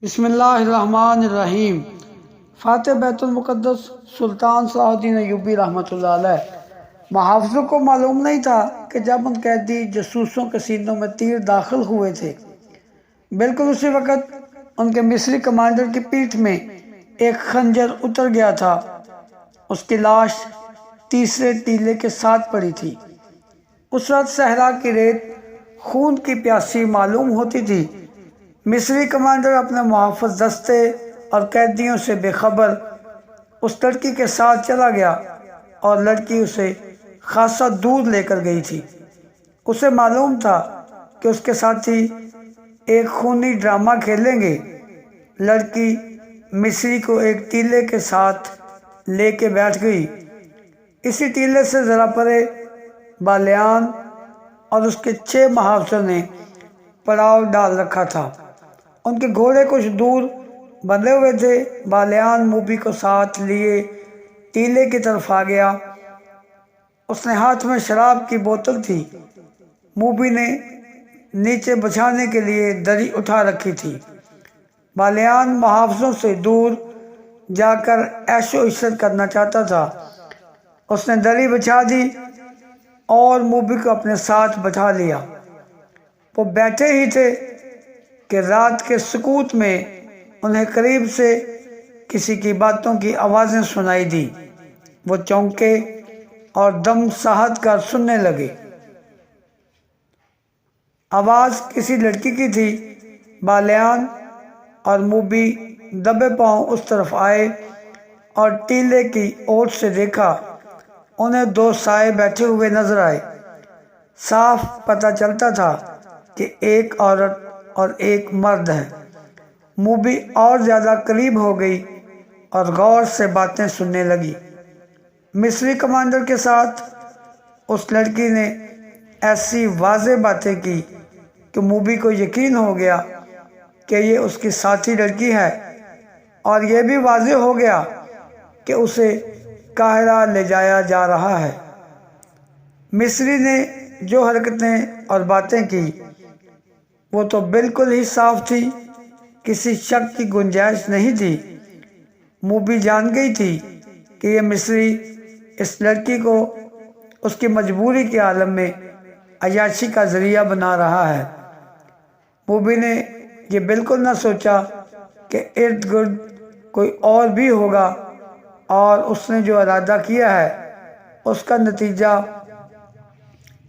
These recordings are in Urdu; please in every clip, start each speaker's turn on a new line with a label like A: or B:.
A: بسم اللہ الرحمن الرحیم۔ فاتح بیت المقدس سلطان صلاح الدین ایوبی رحمۃ اللہ علیہ محافظوں کو معلوم نہیں تھا کہ جب ان قیدی جاسوسوں کے سینوں میں تیر داخل ہوئے تھے، بالکل اسی وقت ان کے مصری کمانڈر کی پیٹھ میں ایک خنجر اتر گیا تھا۔ اس کی لاش تیسرے ٹیلے کے ساتھ پڑی تھی۔ اس رات صحرا کی ریت خون کی پیاسی معلوم ہوتی تھی۔ مصری کمانڈر اپنے محافظ دستے اور قیدیوں سے بے خبر اس لڑکی کے ساتھ چلا گیا اور لڑکی اسے خاصا دور لے کر گئی تھی۔ اسے معلوم تھا کہ اس کے ساتھی ایک خونی ڈرامہ کھیلیں گے۔ لڑکی مصری کو ایک ٹیلے کے ساتھ لے کے بیٹھ گئی۔ اسی ٹیلے سے ذرا پرے بالیان اور اس کے 6 محافظوں نے پڑاؤ ڈال رکھا تھا۔ ان کے گھوڑے کچھ دور بندھے ہوئے تھے۔ بالیان موبی کو ساتھ لیے ٹیلے کی طرف آ گیا۔ اس نے ہاتھ میں شراب کی بوتل تھی۔ موبی نے نیچے بچھانے کے لیے دری اٹھا رکھی تھی۔ بالیان محافظوں سے دور جا کر عیش و عشرت کرنا چاہتا تھا۔ اس نے دری بچھا دی اور موبی کو اپنے ساتھ بٹھا لیا۔ وہ بیٹھے ہی تھے کہ رات کے سکوت میں انہیں قریب سے کسی کی باتوں کی آوازیں سنائی دی۔ وہ چونکے اور دم ساہت کر سننے لگے۔ آواز کسی لڑکی کی تھی۔ بالیان اور موبی دبے پاؤں اس طرف آئے اور ٹیلے کی اوٹ سے دیکھا۔ انہیں 2 سائے بیٹھے ہوئے نظر آئے۔ صاف پتہ چلتا تھا کہ ایک عورت اور ایک مرد ہے۔ موبی اور زیادہ قریب ہو گئی اور غور سے باتیں سننے لگی۔ مصری کمانڈر کے ساتھ اس لڑکی نے ایسی واضح باتیں کی کہ موبی کو یقین ہو گیا کہ یہ اس کی ساتھی لڑکی ہے، اور یہ بھی واضح ہو گیا کہ اسے قاہرہ لے جایا جا رہا ہے۔ مصری نے جو حرکتیں اور باتیں کی وہ تو بالکل ہی صاف تھی، کسی شک کی گنجائش نہیں تھی۔ موبی جان گئی تھی کہ یہ مصری اس لڑکی کو اس کی مجبوری کے عالم میں عیاشی کا ذریعہ بنا رہا ہے۔ موبی نے یہ بالکل نہ سوچا کہ ارد گرد کوئی اور بھی ہوگا اور اس نے جو ارادہ کیا ہے اس کا نتیجہ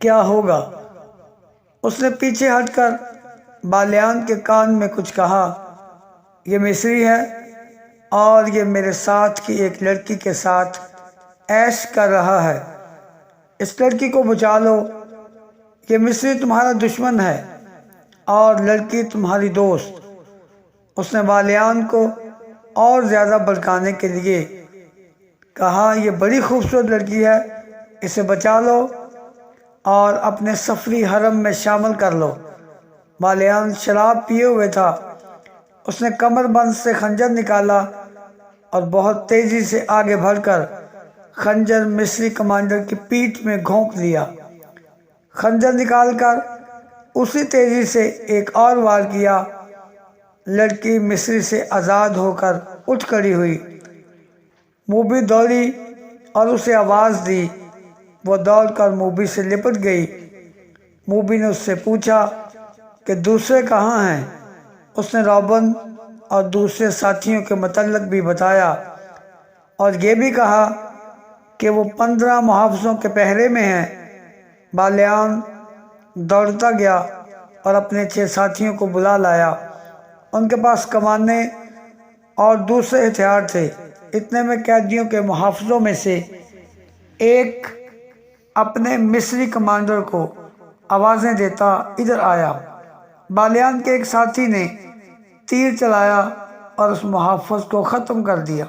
A: کیا ہوگا۔ اس نے پیچھے ہٹ کر بالیان کے کان میں کچھ کہا۔ یہ مصری ہے اور یہ میرے ساتھ کی ایک لڑکی کے ساتھ عیش کر رہا ہے۔ اس لڑکی کو بچا لو۔ یہ مصری تمہارا دشمن ہے اور لڑکی تمہاری دوست۔ اس نے بالیان کو اور زیادہ بھڑکانے کے لیے کہا، یہ بڑی خوبصورت لڑکی ہے، اسے بچا لو اور اپنے سفری حرم میں شامل کر لو۔ بالیان شراب پیے ہوئے تھا۔ اس نے کمر بند سے خنجر نکالا اور بہت تیزی سے آگے بڑھ کر خنجر مصری کمانڈر کی پیٹھ میں گھونپ دیا۔ خنجر نکال کر اسی تیزی سے ایک اور وار کیا۔ لڑکی مصری سے آزاد ہو کر اٹھ کھڑی ہوئی۔ موبی دوڑی اور اسے آواز دی۔ وہ دوڑ کر موبی سے لپٹ گئی۔ موبی نے اس سے پوچھا کہ دوسرے کہاں ہیں؟ اس نے روبن اور دوسرے ساتھیوں کے متعلق بھی بتایا اور یہ بھی کہا کہ وہ 15 محافظوں کے پہرے میں ہیں۔ بالیان دوڑتا گیا اور اپنے 6 ساتھیوں کو بلا لایا۔ ان کے پاس کمانیں اور دوسرے ہتھیار تھے۔ اتنے میں قیدیوں کے محافظوں میں سے ایک اپنے مصری کمانڈر کو آوازیں دیتا ادھر آیا۔ بالیان کے ایک ساتھی نے تیر چلایا اور اس محافظ کو ختم کر دیا۔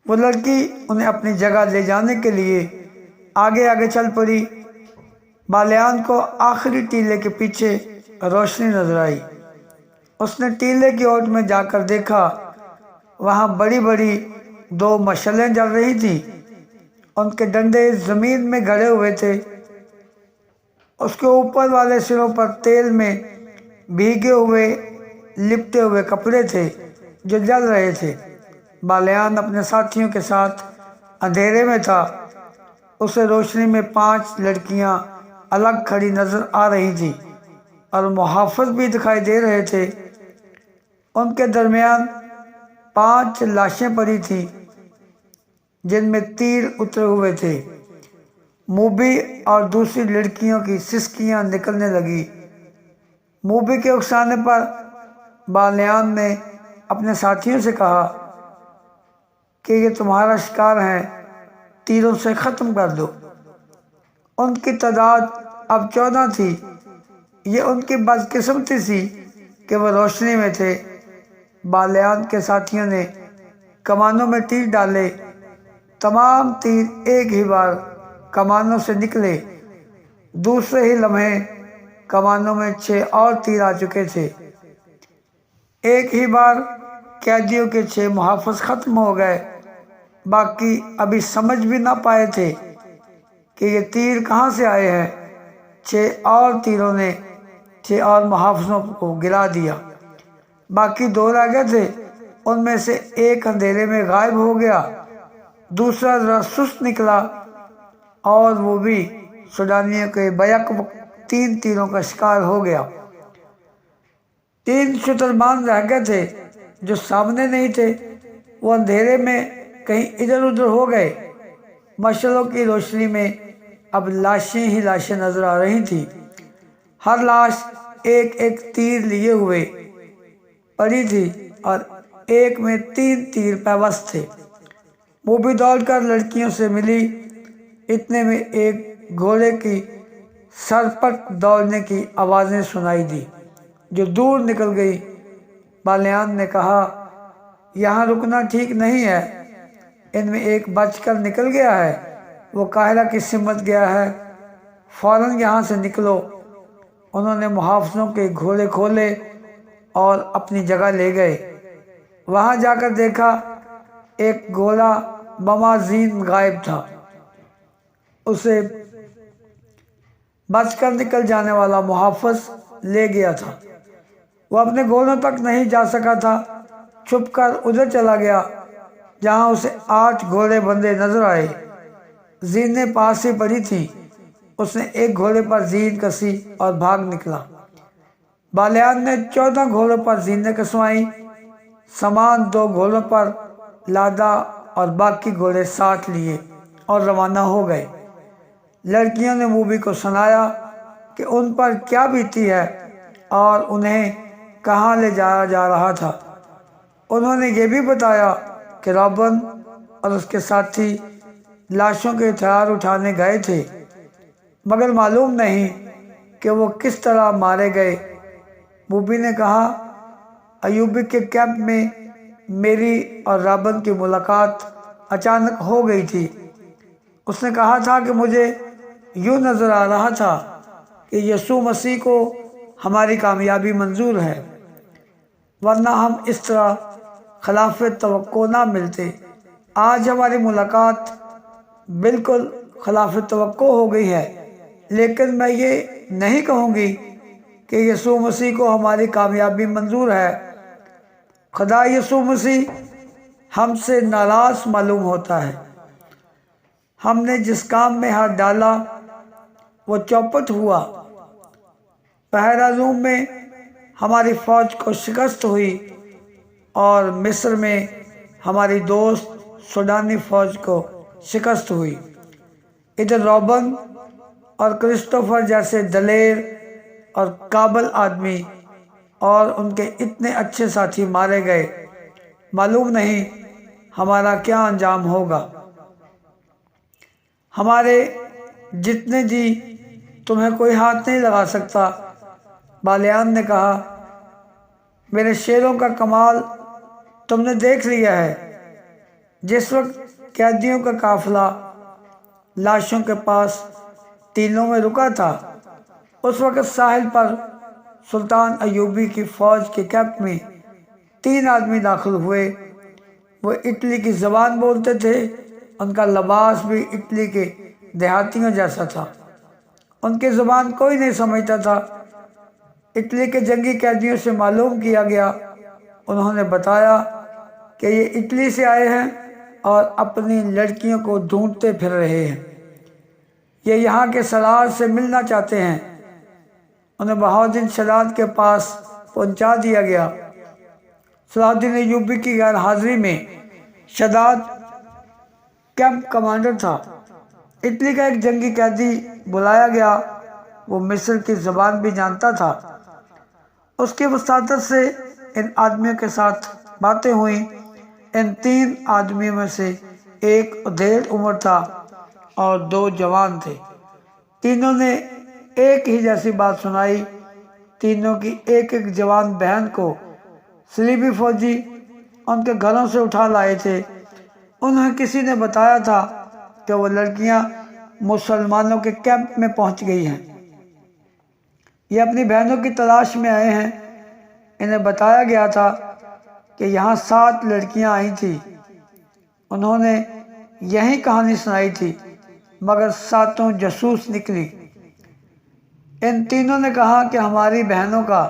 A: وہ لڑکی انہیں اپنی جگہ لے جانے کے لیے آگے آگے چل پڑی۔ بالیان کو آخری ٹیلے کے پیچھے روشنی نظر آئی۔ اس نے ٹیلے کی اوٹ میں جا کر دیکھا، وہاں بڑی بڑی 2 مشعلیں جل رہی تھیں۔ ان کے ڈنڈے زمین میں گڑے ہوئے تھے۔ اس کے اوپر والے سروں پر تیل میں بھیگے ہوئے لپٹے ہوئے کپڑے تھے جو جل رہے تھے۔ بالیان اپنے ساتھیوں کے ساتھ اندھیرے میں تھا۔ اسے روشنی میں 5 لڑکیاں الگ کھڑی نظر آ رہی تھیں اور محافظ بھی دکھائی دے رہے تھے۔ ان کے درمیان 5 لاشیں پڑی تھیں جن میں تیر اترے ہوئے تھے۔ موبی اور دوسری لڑکیوں کی سسکیاں نکلنے لگی۔ موبی کے اکسانے پر بالیان نے اپنے ساتھیوں سے کہا کہ یہ تمہارا شکار ہے، تیروں سے ختم کر دو۔ ان کی تعداد اب 14 تھی۔ یہ ان کی بدقسمتی تھی کہ وہ روشنی میں تھے۔ بالیان کے ساتھیوں نے کمانوں میں تیر ڈالے۔ تمام تیر ایک ہی بار کمانوں سے نکلے۔ دوسرے ہی لمحے کمانوں میں 6 اور تیر آ چکے تھے۔ ایک ہی بار قیدیوں کے 6 محافظ ختم ہو گئے۔ باقی ابھی سمجھ بھی نہ پائے تھے کہ یہ تیر کہاں سے آئے ہیں۔ 6 اور تیروں نے 6 اور محافظوں کو گرا دیا۔ باقی 2 رہ گئے تھے۔ ان میں سے ایک اندھیرے میں غائب ہو گیا، دوسرا ذرا سست نکلا اور وہ بھی سوڈانیوں کے بیک وقت 3 تیروں کا شکار ہو گیا۔ 3 شترمان رہ گئے تھے جو سامنے نہیں تھے۔ وہ اندھیرے میں کہیں ادھر ادھر ہو گئے۔ مشعلوں کی روشنی میں اب لاشیں ہی لاشیں نظر آ رہی تھیں۔ ہر لاش ایک ایک تیر لیے ہوئے پڑی تھی اور ایک میں 3 تیر پیوست تھے۔ موبی دوڑ کر لڑکیوں سے ملی۔ اتنے میں ایک گھوڑے کی سرپٹ دوڑنے کی آوازیں سنائی دی جو دور نکل گئی۔ بالیان نے کہا یہاں رکنا ٹھیک نہیں ہے، ان میں ایک بچ کر نکل گیا ہے، وہ قاہرہ کی سمت گیا ہے، فوراً یہاں سے نکلو۔ انہوں نے محافظوں کے گھوڑے کھولے اور اپنی جگہ لے گئے۔ وہاں جا کر دیکھا ایک گھوڑا بمازین غائب تھا۔ اسے بچ کر نکل جانے والا محافظ لے گیا تھا۔ وہ اپنے گھوڑوں تک نہیں جا سکا تھا۔ چھپ کر ادھر چلا گیا جہاں اسے 8 گھوڑے بندھے نظر آئے۔ زینیں پاس ہی پڑی تھیں۔ اس نے ایک گھوڑے پر زین کسی اور بھاگ نکلا۔ بالیان نے 14 گھوڑوں پر زینیں کسوائیں، سامان 2 گھوڑوں پر لادا اور باقی گھوڑے ساتھ لیے اور روانہ ہو گئے۔ لڑکیوں نے موبی کو سنایا کہ ان پر کیا بیتی ہے اور انہیں کہاں لے جایا جا رہا تھا۔ انہوں نے یہ بھی بتایا کہ رابن اور اس کے ساتھی لاشوں کے ہتھیار اٹھانے گئے تھے، مگر معلوم نہیں کہ وہ کس طرح مارے گئے۔ موبی نے کہا ایوبی کے کیمپ میں میری اور رابن کی ملاقات اچانک ہو گئی تھی۔ اس نے کہا تھا کہ مجھے یوں نظر آ رہا تھا کہ یسوع مسیح کو ہماری کامیابی منظور ہے، ورنہ ہم اس طرح خلاف توقع نہ ملتے۔ آج ہماری ملاقات بالکل خلاف توقع ہو گئی ہے، لیکن میں یہ نہیں کہوں گی کہ یسوع مسیح کو ہماری کامیابی منظور ہے۔ خدا یسوع مسیح ہم سے ناراض معلوم ہوتا ہے۔ ہم نے جس کام میں ہاتھ ڈالا وہ چوپٹ ہوا۔ پہرا روم میں ہماری فوج کو شکست ہوئی اور مصر میں ہماری دوست سوڈانی فوج کو شکست ہوئی۔ ادھر روبن اور کرسٹوفر جیسے دلیر اور قابل آدمی اور ان کے اتنے اچھے ساتھی مارے گئے۔ معلوم نہیں ہمارا کیا انجام ہوگا۔ ہمارے جتنے جی تمہیں کوئی ہاتھ نہیں لگا سکتا۔ بالیان نے کہا میرے شیروں کا کمال تم نے دیکھ لیا ہے۔ جس وقت قیدیوں کا قافلہ لاشوں کے پاس ٹیلوں میں رکا تھا، اس وقت ساحل پر سلطان ایوبی کی فوج کے کیمپ میں 3 آدمی داخل ہوئے۔ وہ اٹلی کی زبان بولتے تھے۔ ان کا لباس بھی اٹلی کے دیہاتیوں جیسا تھا۔ ان کی زبان کوئی نہیں سمجھتا تھا۔ اٹلی کے جنگی قیدیوں سے معلوم کیا گیا۔ انہوں نے بتایا کہ یہ اٹلی سے آئے ہیں اور اپنی لڑکیوں کو ڈھونڈتے پھر رہے ہیں، یہ یہاں کے سردار سے ملنا چاہتے ہیں۔ انہیں بہاؤالدین شداد کے پاس پہنچا دیا گیا۔ صلاح الدین ایوبی کی غیر حاضری میں شداد کیمپ کمانڈر تھا۔ اٹلی کا ایک جنگی قیدی بلایا گیا، وہ مصر کی زبان بھی جانتا تھا۔ اس کی وساطت سے ان آدمیوں کے ساتھ باتیں ہوئیں۔ ان 3 آدمیوں میں سے ایک ادھیڑ عمر تھا اور 2 جوان تھے۔ تینوں نے ایک ہی جیسی بات سنائی۔ تینوں کی ایک ایک جوان بہن کو صلیبی فوجی ان کے گھروں سے اٹھا لائے تھے۔ انہیں کسی نے بتایا تھا کہ وہ لڑکیاں مسلمانوں کے کیمپ میں پہنچ گئی ہیں۔ یہ اپنی بہنوں کی تلاش میں آئے ہیں۔ انہیں بتایا گیا تھا کہ یہاں 7 لڑکیاں آئی تھیں۔ انہوں نے یہی کہانی سنائی تھی، مگر 7 جاسوس نکلی۔ ان تینوں نے کہا کہ ہماری بہنوں کا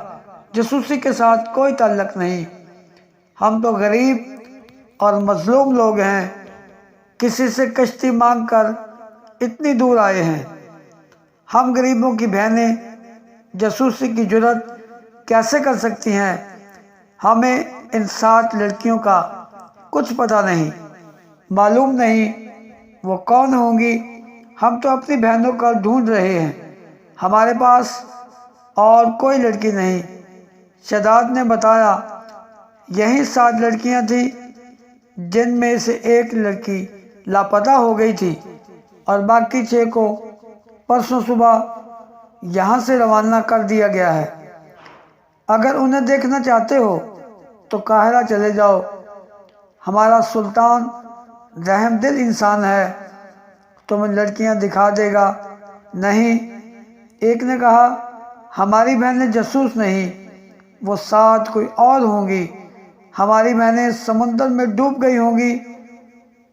A: جاسوسی کے ساتھ کوئی تعلق نہیں، ہم تو غریب اور مظلوم لوگ ہیں، کسی سے کشتی مانگ کر اتنی دور آئے ہیں۔ ہم غریبوں کی بہنیں جاسوسی کی جرات کیسے کر سکتی ہیں؟ ہمیں ان 7 لڑکیوں کا کچھ پتہ نہیں، معلوم نہیں وہ کون ہوں گی۔ ہم تو اپنی بہنوں کا ڈھونڈ رہے ہیں، ہمارے پاس اور کوئی لڑکی نہیں۔ شداد نے بتایا یہی 7 لڑکیاں تھیں جن میں سے ایک لڑکی لاپتہ ہو گئی تھی اور باقی 6 کو پرسوں صبح یہاں سے روانہ کر دیا گیا ہے۔ اگر انہیں دیکھنا چاہتے ہو تو قاہرہ چلے جاؤ، ہمارا سلطان رحم دل انسان ہے، تمہیں لڑکیاں دکھا دے گا۔ نہیں، ایک نے کہا ہماری بہنیں جاسوس نہیں، وہ 7 کوئی اور ہوں گی، ہماری بہنیں سمندر میں ڈوب گئی ہوں گی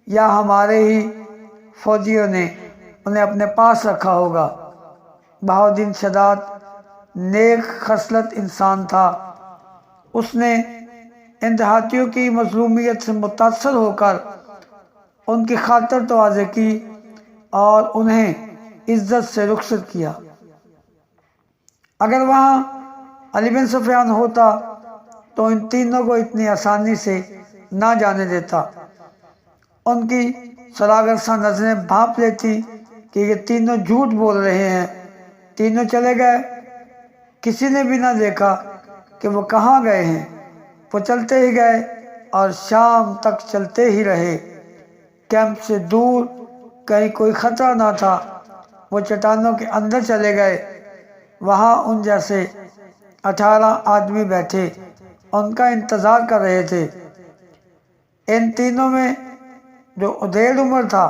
A: یا ہمارے ہی فوجیوں نے انہیں اپنے پاس رکھا ہوگا۔ بہاؤالدین شداد نیک خصلت انسان تھا۔ اس نے ان دیہاتیوں کی مظلومیت سے متاثر ہو کر ان کی خاطر تواضع کی اور انہیں عزت سے رخصت کیا۔ اگر وہاں علی بن سفیان ہوتا تو ان تینوں کو اتنی آسانی سے نہ جانے دیتا۔ ان کی سراغرساں نظریں بھانپ لیتی کہ یہ تینوں جھوٹ بول رہے ہیں۔ تینوں چلے گئے، کسی نے بھی نہ دیکھا کہ وہ کہاں گئے ہیں۔ وہ چلتے ہی گئے اور شام تک چلتے ہی رہے۔ کیمپ سے دور کہیں کوئی خطرہ نہ تھا۔ وہ چٹانوں کے اندر چلے گئے، وہاں ان جیسے 18 آدمی بیٹھے ان کا انتظار کر رہے تھے۔ ان تینوں میں جو ادھیڑ عمر تھا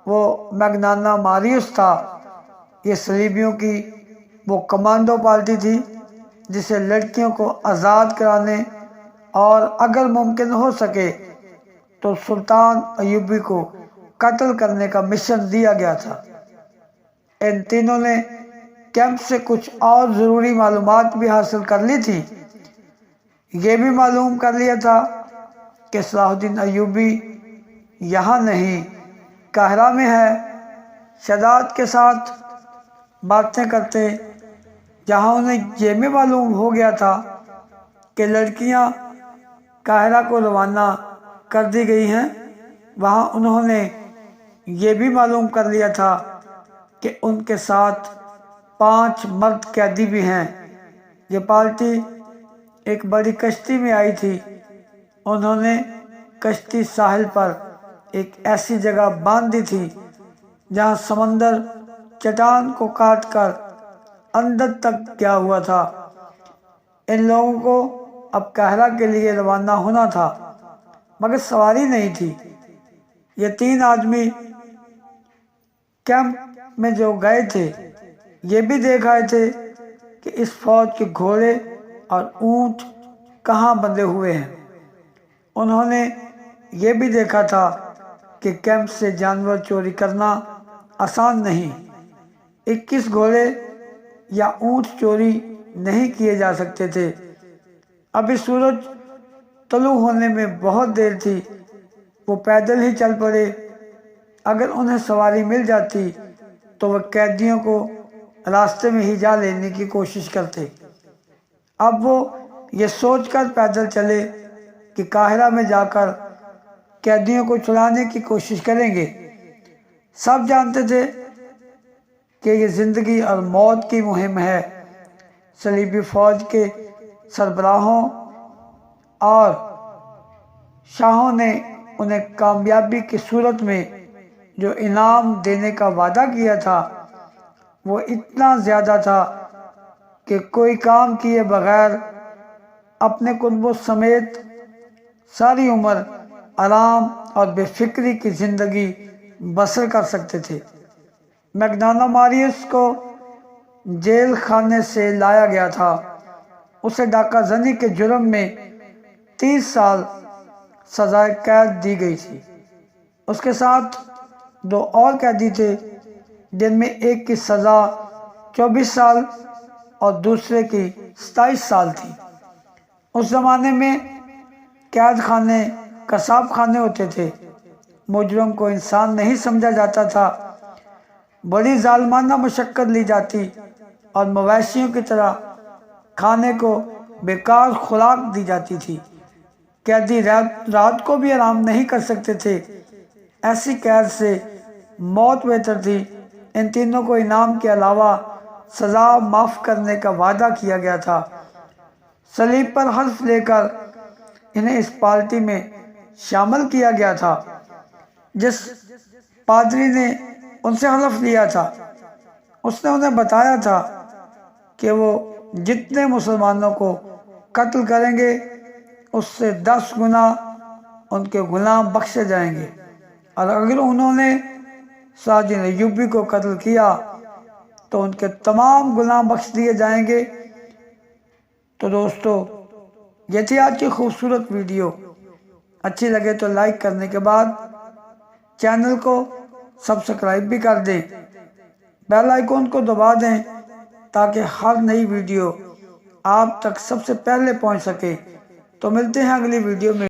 A: وہ میگنانا ماریوس تھا۔ یہ صلیبیوں کی وہ کمانڈو پارٹی تھی جسے لڑکیوں کو آزاد کرانے اور اگر ممکن ہو سکے تو سلطان ایوبی کو قتل کرنے کا مشن دیا گیا تھا۔ ان تینوں نے کیمپ سے کچھ اور ضروری معلومات بھی حاصل کر لی تھی۔ یہ بھی معلوم کر لیا تھا کہ صلاح الدین ایوبی یہاں نہیں، قاہرہ میں ہے۔ شداد کے ساتھ باتیں کرتے جہاں انہیں یہ بھی معلوم ہو گیا تھا کہ لڑکیاں قاہرہ کو روانہ کر دی گئی ہیں، وہاں انہوں نے یہ بھی معلوم کر لیا تھا کہ ان کے ساتھ 5 مرد قیدی بھی ہیں۔ یہ پارٹی ایک بڑی کشتی میں آئی تھی۔ انہوں نے کشتی ساحل پر ایک ایسی جگہ باندھ دی تھی جہاں سمندر چٹان کو کاٹ کر اندر تک گیا ہوا تھا۔ ان لوگوں کو اب قاہرہ کے لیے روانہ ہونا تھا، مگر سواری نہیں تھی۔ یہ 3 آدمی کیمپ میں جو گئے تھے یہ بھی دیکھ آئے تھے کہ اس فوج کے گھوڑے اور اونٹ کہاں بندھے ہوئے ہیں۔ انہوں نے یہ بھی دیکھا تھا کہ کیمپ سے جانور چوری کرنا آسان نہیں۔ 21 گھوڑے یا اونٹ چوری نہیں کیے جا سکتے تھے۔ ابھی سورج طلوع ہونے میں بہت دیر تھی، وہ پیدل ہی چل پڑے۔ اگر انہیں سواری مل جاتی تو وہ قیدیوں کو راستے میں ہی جا لینے کی کوشش کرتے۔ اب وہ یہ سوچ کر پیدل چلے کہ قاہرہ میں جا کر قیدیوں کو چھڑانے کی کوشش کریں گے۔ سب جانتے تھے کہ یہ زندگی اور موت کی مہم ہے۔ صلیبی فوج کے سربراہوں اور شاہوں نے انہیں کامیابی کی صورت میں جو انعام دینے کا وعدہ کیا تھا وہ اتنا زیادہ تھا کہ کوئی کام کیے بغیر اپنے کنبوں سمیت ساری عمر آرام اور بے فکری کی زندگی بسر کر سکتے تھے۔ میگنانو ماریوس کو جیل خانے سے لایا گیا تھا۔ اسے ڈاکہ زنی کے جرم میں 30 سال سزائے قید دی گئی تھی۔ اس کے ساتھ 2 اور قیدی تھے جن میں ایک کی سزا 24 سال اور دوسرے کی 27 سال تھی۔ اس زمانے میں قید خانے قصاب خانے ہوتے تھے۔ مجرم کو انسان نہیں سمجھا جاتا تھا، بڑی ظالمانہ مشقت لی جاتی اور مویشیوں کی طرح کھانے کو بیکار خوراک دی جاتی تھی۔ قیدی رات کو بھی آرام نہیں کر سکتے تھے۔ ایسی قید سے موت بہتر تھی۔ ان تینوں کو انعام کے علاوہ سزا معاف کرنے کا وعدہ کیا گیا تھا۔ صلیب پر حلف لے کر انہیں اس پارٹی میں شامل کیا گیا تھا۔ جس پادری نے ان سے حلف لیا تھا اس نے انہیں بتایا تھا کہ وہ جتنے مسلمانوں کو قتل کریں گے اس سے 10 گنا ان کے غلام بخشے جائیں گے، اور اگر انہوں نے ساجن ایوبی کو قتل کیا تو ان کے تمام غلام بخش دیے جائیں گے۔ تو دوستو، یہ تھی آج کی خوبصورت ویڈیو۔ اچھی لگے تو لائک کرنے کے بعد چینل کو سبسکرائب بھی کر دیں، بیل آئیکن کو دبا دیں تاکہ ہر نئی ویڈیو آپ تک سب سے پہلے پہنچ سکے۔ تو ملتے ہیں اگلی ویڈیو میں۔